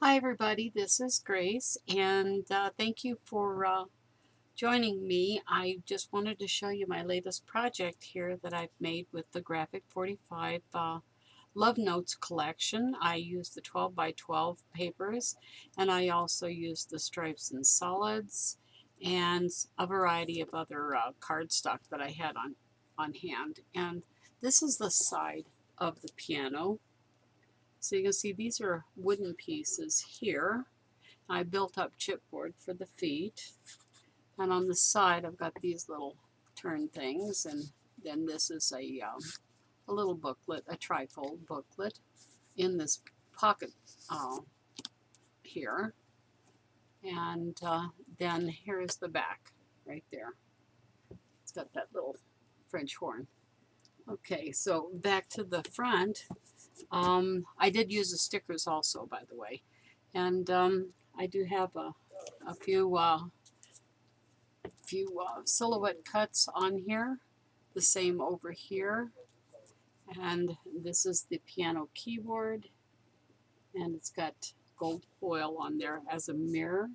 Hi everybody, this is Grace and thank you for joining me. I just wanted to show you my latest project here that I've made with the Graphic 45 Love Notes collection. I used the 12 by 12 papers, and I also used the stripes and solids and a variety of other cardstock that I had on hand. And this is the side of the piano. So you can see these are wooden pieces here. I built up chipboard for the feet. And on the side I've got these little turn things, and then this is a little booklet, a trifold booklet in this pocket here. And then here's the back right there. It's got that little French horn. Okay, so back to the front. I did use the stickers also, by the way. And I do have a few silhouette cuts on here. The same over here. And this is the piano keyboard. And it's got gold foil on there as a mirror.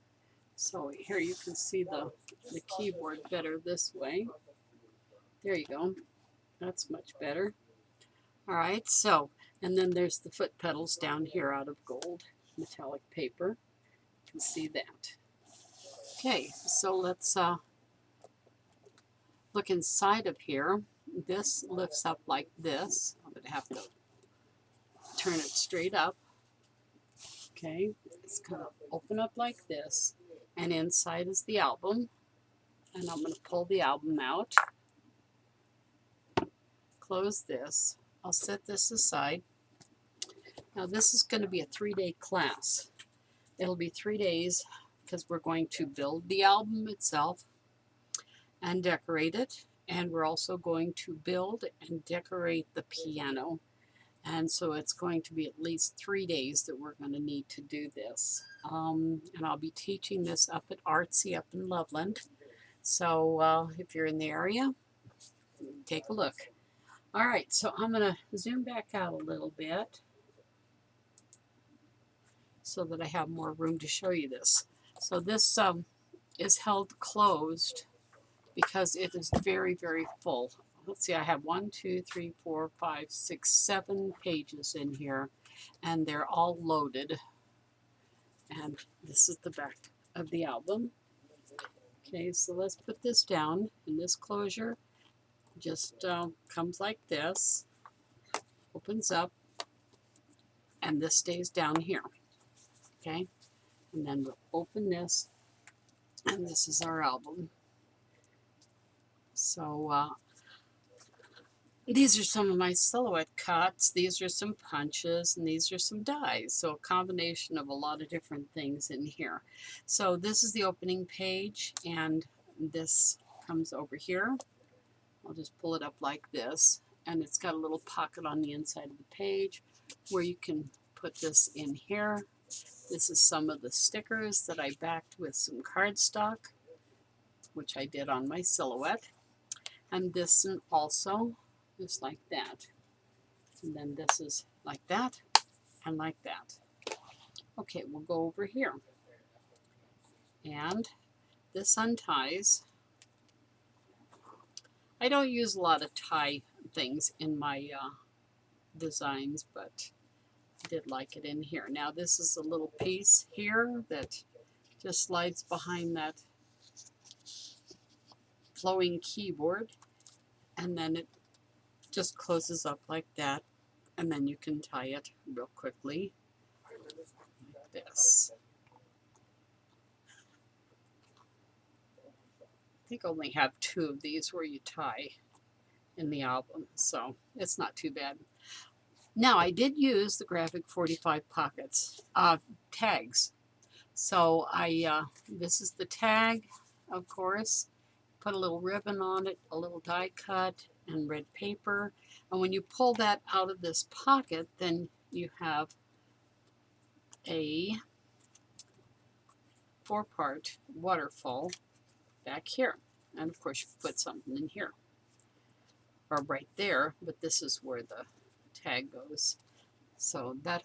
So here you can see the keyboard better this way. There you go. That's much better. All right, so, and then there's the foot pedals down here out of gold metallic paper. You can see that. Okay, so let's look inside of here. This lifts up like this. I'm going to have to turn it straight up. Okay, it's going to open up like this. And inside is the album. And I'm going to pull the album out. Close this. I'll set this aside. Now this is going to be a 3-day class. It'll be 3 days because we're going to build the album itself and decorate it. And we're also going to build and decorate the piano. And so it's going to be at least 3 days that we're going to need to do this. And I'll be teaching this up at Artsy up in Loveland. So if you're in the area, take a look. All right, so I'm going to zoom back out a little bit so that I have more room to show you this. So this is held closed because it is very, very full. Let's see, I have 1, 2, 3, 4, 5, 6, 7 pages in here, and they're all loaded. And this is the back of the album. Okay, so let's put this down, and this closure just comes like this, opens up, and this stays down here. Okay, and then we'll open this, and this is our album. So these are some of my silhouette cuts. These are some punches, and these are some dies. So a combination of a lot of different things in here. So this is the opening page, and this comes over here. I'll just pull it up like this, and it's got a little pocket on the inside of the page where you can put this in here. This is some of the stickers that I backed with some cardstock, which I did on my silhouette. And this one also is like that. And then this is like that and like that. Okay, we'll go over here. And this unties. I don't use a lot of tie things in my designs, but I did like it in here. Now this is a little piece here that just slides behind that flowing keyboard, and then it just closes up like that, and then you can tie it real quickly like this. I think I only have 2 of these where you tie in the album, so it's not too bad. Now I did use the Graphic 45 pockets tags. So this is the tag, of course. Put a little ribbon on it, a little die cut, and red paper. And when you pull that out of this pocket, then you have a 4-part waterfall back here. And of course you put something in here, or right there, but this is where the tag goes. So that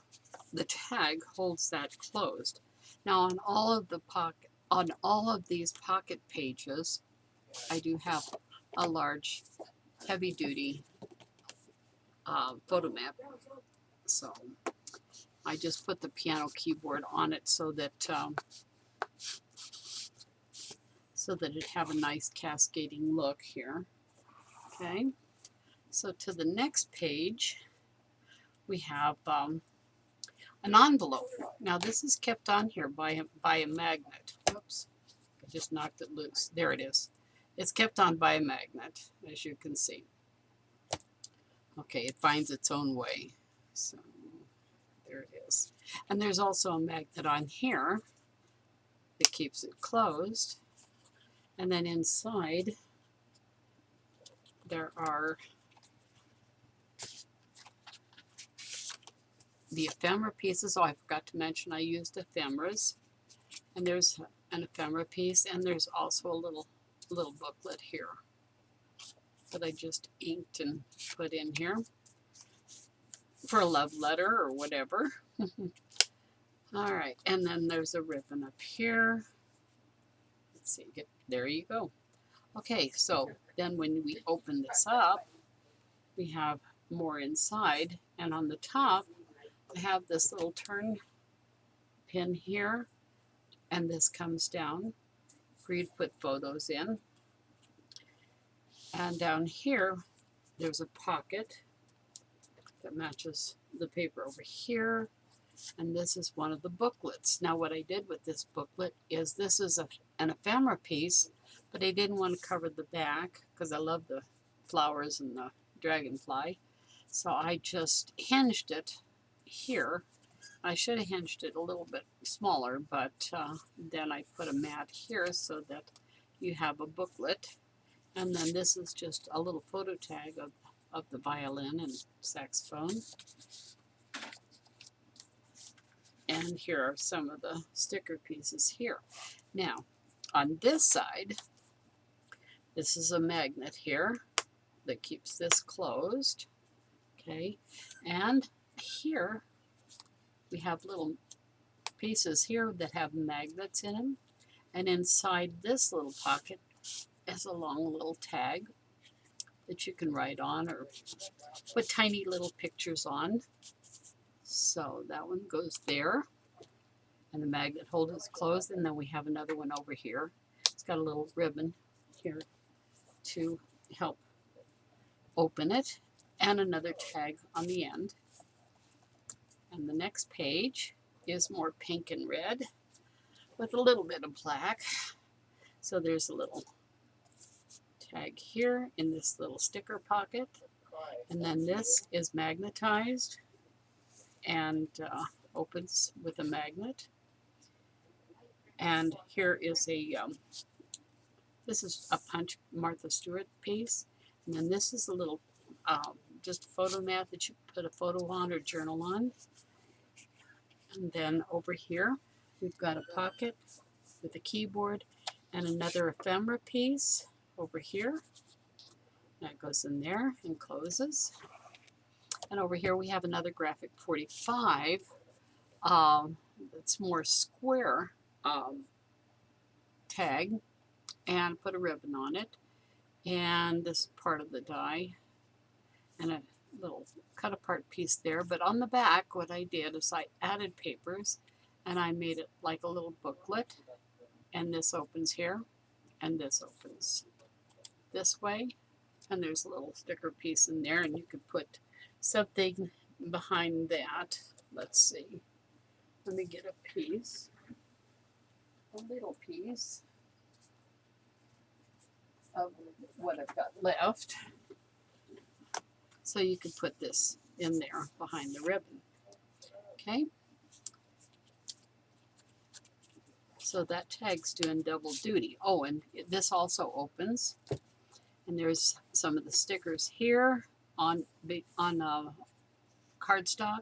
the tag holds that closed. Now on all of these pocket pages, I do have a large, heavy-duty photo map. So I just put the piano keyboard on it so that it have a nice cascading look here. Okay, so to the next page, we have an envelope. Now this is kept on here by a magnet. Oops, I just knocked it loose. There it is. It's kept on by a magnet, as you can see. Okay, it finds its own way. So there it is. And there's also a magnet on here that keeps it closed. And then inside there are the ephemera pieces. Oh, I forgot to mention I used ephemeras. And there's an ephemera piece, and there's also a little booklet here that I just inked and put in here for a love letter or whatever. All right, and then there's a ribbon up here. Let's see, there you go. Okay, so then when we open this up, we have more inside, and on the top, I have this little turn pin here, and this comes down for you to put photos in. And down here, there's a pocket that matches the paper over here. And this is one of the booklets. Now what I did with this booklet is this is an ephemera piece, but I didn't want to cover the back because I love the flowers and the dragonfly. So I just hinged it here. I should have hinged it a little bit smaller, but then I put a mat here so that you have a booklet. And then this is just a little photo tag of the violin and saxophone. And here are some of the sticker pieces here. Now, on this side, this is a magnet here that keeps this closed. Okay, and here we have little pieces here that have magnets in them. And inside this little pocket is a long little tag that you can write on or put tiny little pictures on. So that one goes there, and the magnet holder is closed. And then we have another one over here. It's got a little ribbon here to help open it, and another tag on the end. And the next page is more pink and red with a little bit of black. So there's a little tag here in this little sticker pocket. And then this is magnetized and opens with a magnet. And here is this is a Punch Martha Stewart piece. And then this is a little just a photo mat that you put a photo on or journal on. And then over here, we've got a pocket with a keyboard and another ephemera piece over here. That goes in there and closes. And over here we have another graphic 45 that's more square tag, and put a ribbon on it. And this is part of the die and a little cut apart piece there. But on the back, what I did is I added papers and I made it like a little booklet. And this opens here and this opens this way. And there's a little sticker piece in there, and you could put something behind that. Let's see. Let me get a piece. A little piece of what I've got left. So you could put this in there behind the ribbon. Okay. So that tag's doing double duty. Oh, and this also opens. And there's some of the stickers here on cardstock.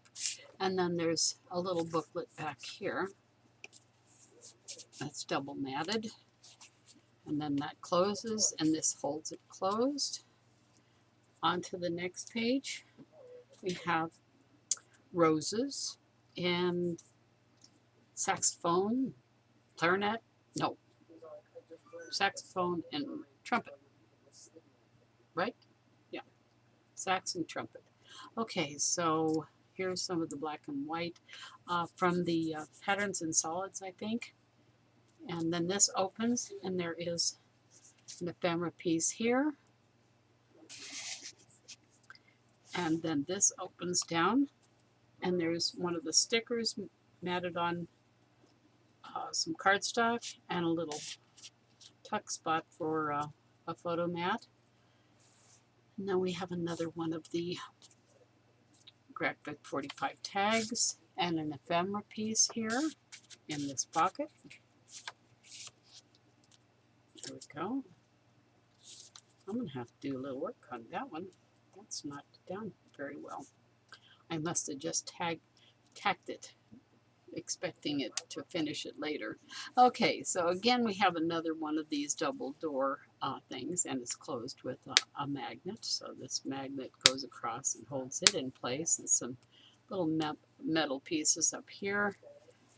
And then there's a little booklet back here. That's double matted. And then that closes, and this holds it closed. On to the next page, we have roses and saxophone, clarinet, no, saxophone and trumpet, right? Yeah, sax and trumpet. Okay, so here's some of the black and white from the patterns and solids, I think. And then this opens, and there is an ephemera piece here. And then this opens down, and there's one of the stickers matted on some cardstock and a little tuck spot for a photo mat. And then we have another one of the Graphic 45 tags and an ephemera piece here in this pocket. There we go. I'm going to have to do a little work on that one. That's not done very well. I must have just tacked it, expecting it to finish it later. Okay, so again we have another one of these double door things, and it's closed with a magnet. So this magnet goes across and holds it in place, and some little metal pieces up here.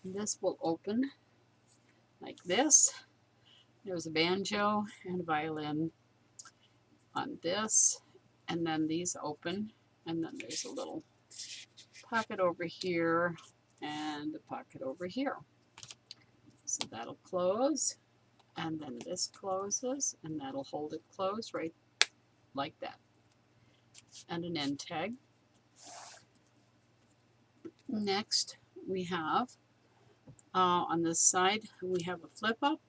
And this will open like this. There's a banjo and a violin on this, and then these open, and then there's a little pocket over here and a pocket over here. So that'll close, and then this closes, and that'll hold it closed right like that. And an end tag. Next, we have on this side, we have a flip up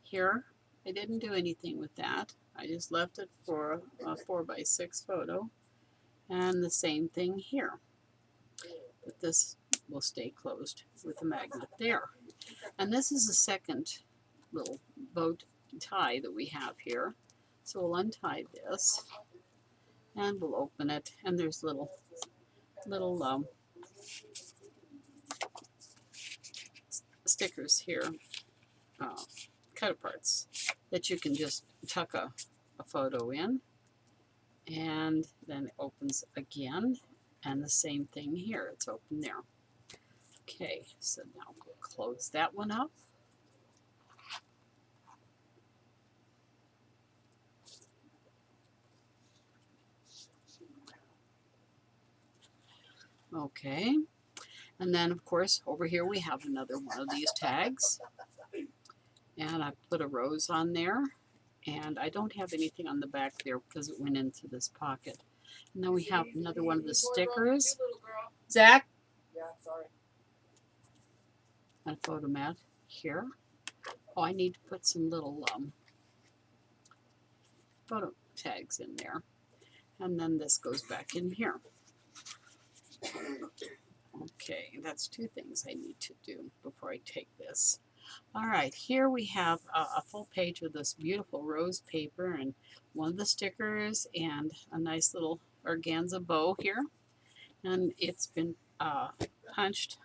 here. I didn't do anything with that. I just left it for a 4x6 photo. And the same thing here. But this will stay closed with a magnet there. And this is the second little bow tie that we have here. So we'll untie this and we'll open it, and there's little stickers here, cut aparts that you can just tuck a photo in, and then it opens again, and the same thing here, it's open there. Okay, so now we'll close that one up. Okay, and then of course over here we have another one of these tags, and I put a rose on there, and I don't have anything on the back there because it went into this pocket. And then we have another one of the stickers. Zach? Yeah, sorry. And a photo mat here. Oh, I need to put some little photo tags in there. And then this goes back in here. Okay, that's two things I need to do before I take this. All right, here we have a full page of this beautiful rose paper and one of the stickers and a nice little organza bow here. And it's been punched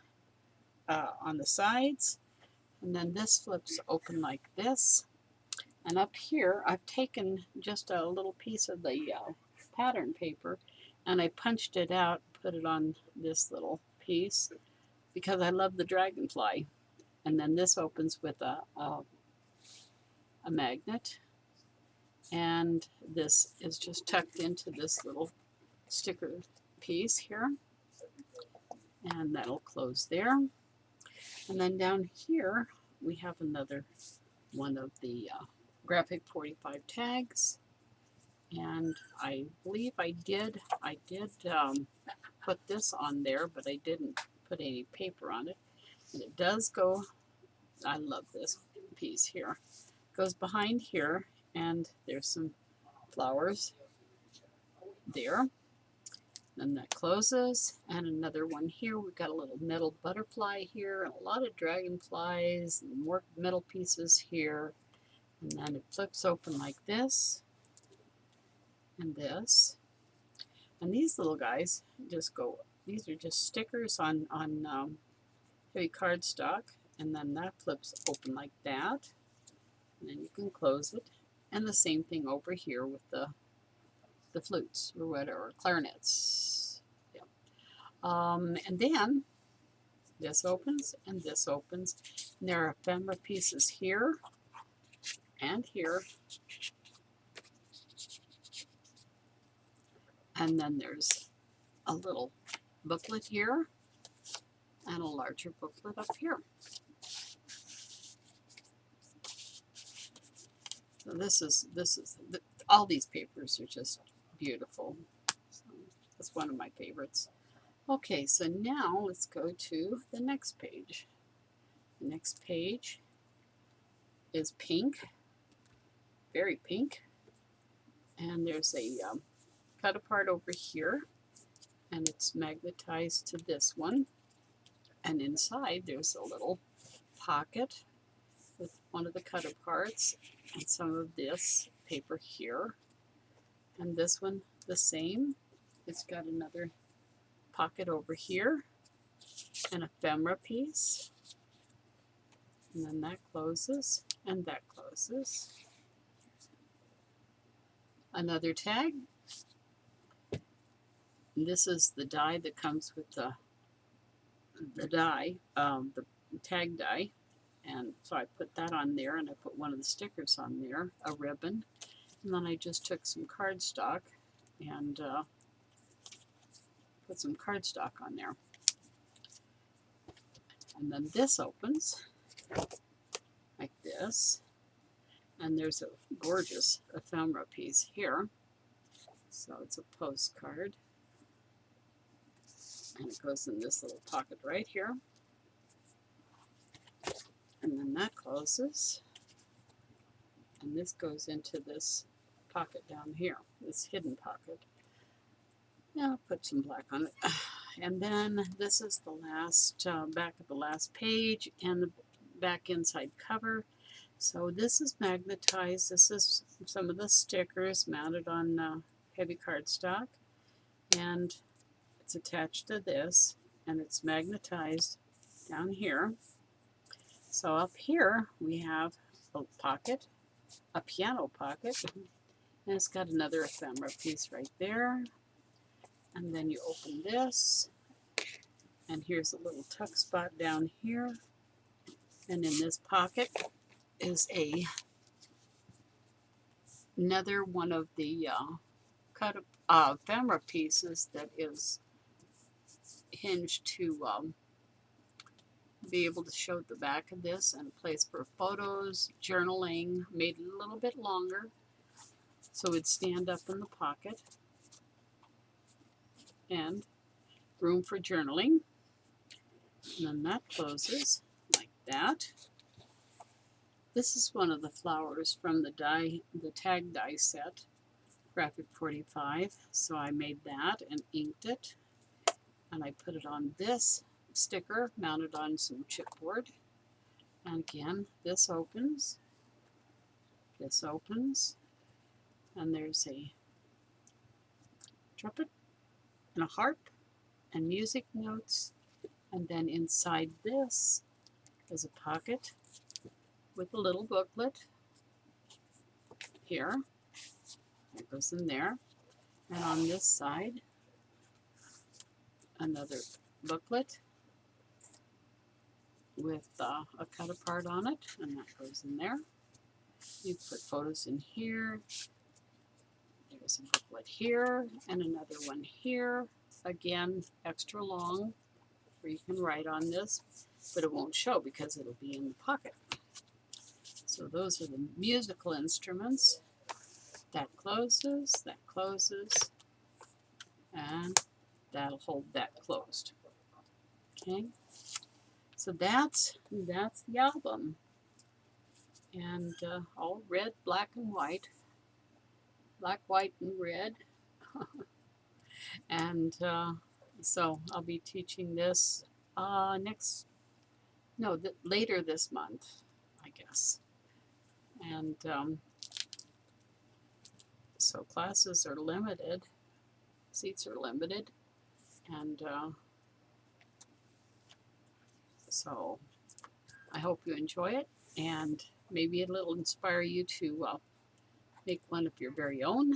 on the sides. And then this flips open like this. And up here, I've taken just a little piece of the pattern paper, and I punched it out, put it on this little piece, because I love the dragonfly. And then this opens with a magnet, and this is just tucked into this little sticker piece here, and that'll close there. And then down here we have another one of the Graphic 45 tags, and I believe I did put this on there, but I didn't put any paper on it. And it does go, I love this piece here, goes behind here, and there's some flowers there. Then that closes, and another one here. We've got a little metal butterfly here, and a lot of dragonflies, and more metal pieces here. And then it flips open like this, and this. And these little guys just go, these are just stickers on heavy cardstock, and then that flips open like that. And then you can close it. And the same thing over here with the flutes or whatever, clarinets. Yeah. And then This opens and this opens. And there are ephemera pieces here and here. And then there's a little booklet here and a larger booklet up here. So all these papers are just beautiful. So that's one of my favorites. Okay, so now let's go to the next page. The next page is pink, very pink. And there's a cut apart over here, and it's magnetized to this one. And inside there's a little pocket with one of the cut aparts and some of this paper here. And this one the same. It's got another pocket over here, an ephemera piece, and then that closes and that closes. Another tag. And this is the die that comes with the die, the tag die. And so I put that on there, and I put one of the stickers on there, a ribbon. And then I just took some cardstock and put some cardstock on there. And then this opens like this. And there's a gorgeous ephemera piece here. So it's a postcard. And it goes in this little pocket right here. And then that closes. And this goes into this pocket down here, this hidden pocket. Now I'll put some black on it. And then this is the last, back of the last page and the back inside cover. So this is magnetized. This is some of the stickers mounted on heavy cardstock. And it's attached to this, and it's magnetized down here. So up here we have a pocket, a piano pocket, and it's got another ephemera piece right there. And then you open this, and here's a little tuck spot down here. And in this pocket is another one of the cut ephemera pieces that is hinged to be able to show the back of this, and a place for photos, journaling, made it a little bit longer so it'd stand up in the pocket, and room for journaling. And then that closes like that. This is one of the flowers from the tag die set, Graphic 45. So I made that and inked it, and I put it on this sticker mounted on some chipboard. And again, this opens, and there's a trumpet and a harp and music notes. And then inside this is a pocket with a little booklet here. It goes in there. And on this side, another booklet with a cut apart on it, and that goes in there. You put photos in here. There's a booklet here and another one here. Again, extra long, where you can write on this, but it won't show because it'll be in the pocket. So those are the musical instruments. That closes, and that'll hold that closed. Okay, so that's the album, and all red, black, and white. Black, white, and red. And so I'll be teaching this later this month, I guess. And so classes are limited, seats are limited, and so I hope you enjoy it, and maybe it'll inspire you to make one of your very own.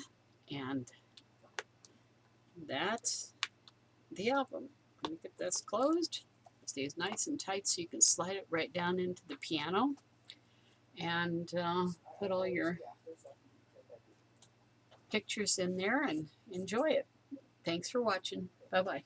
And that's the album. Let me get this closed. stays nice and tight so you can slide it right down into the piano and put all your pictures in there and enjoy it. Thanks for watching. Bye-bye.